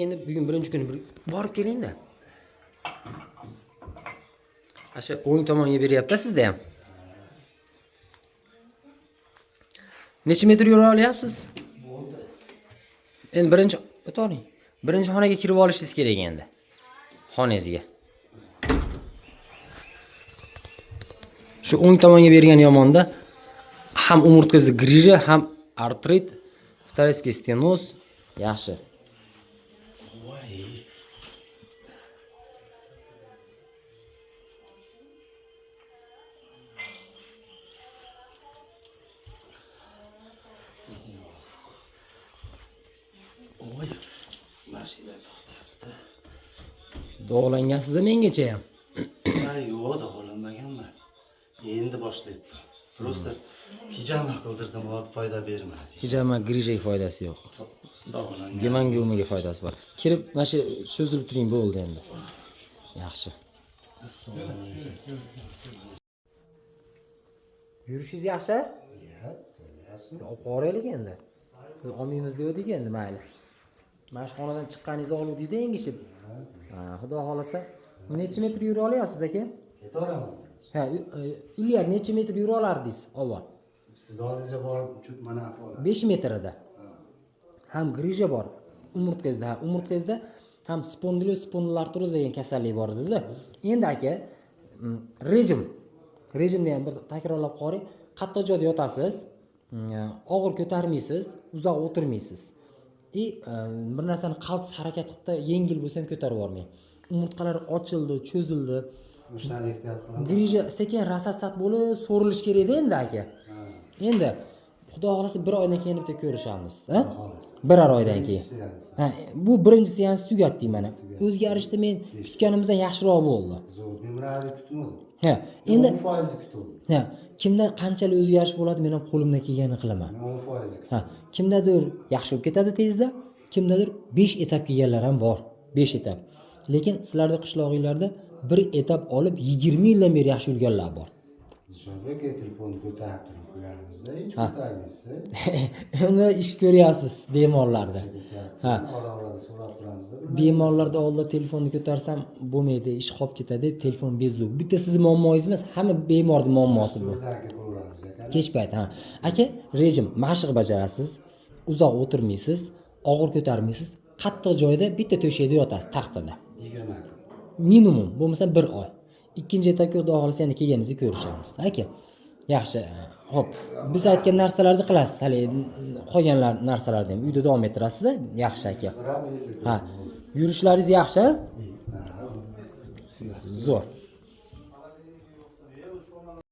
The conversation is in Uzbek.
Endi bugun birinchi kuni borib keling-da. Asha o'ng tomonga beryapti sizda ham. Necha metr yura olyapsiz? Endi birinchi o'toring. Birinchi xonaga kirib olishingiz kerak endi. Xonangizga. Shu o'ng tomonga bergan yomonda ham umurtkangizda grija, ham artrit, второй stenoz yaxshi. Oy, mashina to'xtatdi. Dog'langansiz mengacha ham. Ha, yo'q, dog'lanmaganman. Endi boshlayapman. Prosta hijama qildirdim, foyda bermadi. Hijama grijaga foydasi yo'q. Dog'langan. Gemangiumiga foydasi bor. Kirib, mana shu cho'zilib turing bo'ldi endi. Yaxshi. Yurishingiz yaxshi? Yaxshi. Olib qoraylik endi. Biz olmaymiz dedik endi, mayli. Mana shu xonadan chiqqaningizni oluvdik-da engishib. Ha, xudo xolasa. Necha metr yura olyapsiz aka? Ketaveramman. Ha, ilgari necha metr yura olardingiz avval? Sizni oldingizga borib, mana ahvol. 5 metrda. Ham grija bor. Umurtkangizda ham spondiloartroz degan kasallik bor edi-da. Endi aka, rejimni ham bir takrorlab qo'ring. Qattiq joyda yotasiz, og'ir ko'tarmaysiz, uzoq o'tirmaysiz. Bir narsani qaltis harakat qilib yengil bo'lsa ham ko'tarib yormang. Umurtqalar ochildi, cho'zildi. O'shani ehtiyot qilaman. Grija sekin rasatsat bo'lib so'rilish kerak-da endi aka. Endi xudo xolasa 1 oydan keyin bitta ko'rishamiz, ha? 1 oydan keyin. Ha, bu birinchi seans tugatdik mana. O'zgarishdi men kutganimizdan yaxshiroq bo'ldi. Zo'r, men buni kutmadim. Ha, endi 10% kutdim. ha, kimda qanchalik o'zgarish bo'ladi, men ham qo'limdan kelganini qilaman. Men 10% kutdim. Ha, kimdadir yaxshi bo'lib ketadi tezda, kimdadir 5 etap kelganlar ham bor. 5 etap. Lekin sizlarda qishlog'inglarda 1 etap olib 20 yildan beri yaxshi yurganlar bor. Javob telefonni ko'tarib turib qo'yganimizda hech ko'tarmaysiz. Endi ish ko'ryapsiz bemorlarda. Ha. Orada so'rab turamiz-da. Bemorlarda oldida telefonni ko'tarsam bo'lmaydi, ish qolib ketadi deb telefon bezu. Bitta sizning muammongiz emas, hamma bemorning muammosi bu. Kech payt, ha. Aka, rejim, mashq bajarasiz, uzoq o'tirmaysiz, og'ir ko'tarmaysiz, qattiq joyda bitta to'shakda yotasiz, taxtada. 20 kun. Minimum, bo'lmasa 1 oy. Ikkinchi etapga xudo xolasa yana kelganingizda ko'rishamiz. Aka. Yaxshi. Xo'p, biz aytgan narsalarni qilasiz. Hali qolgan narsalarni ham uyda davom ettirasiz, yaxshi aka. Ha. Yurishlaringiz yaxshi? Zo'r.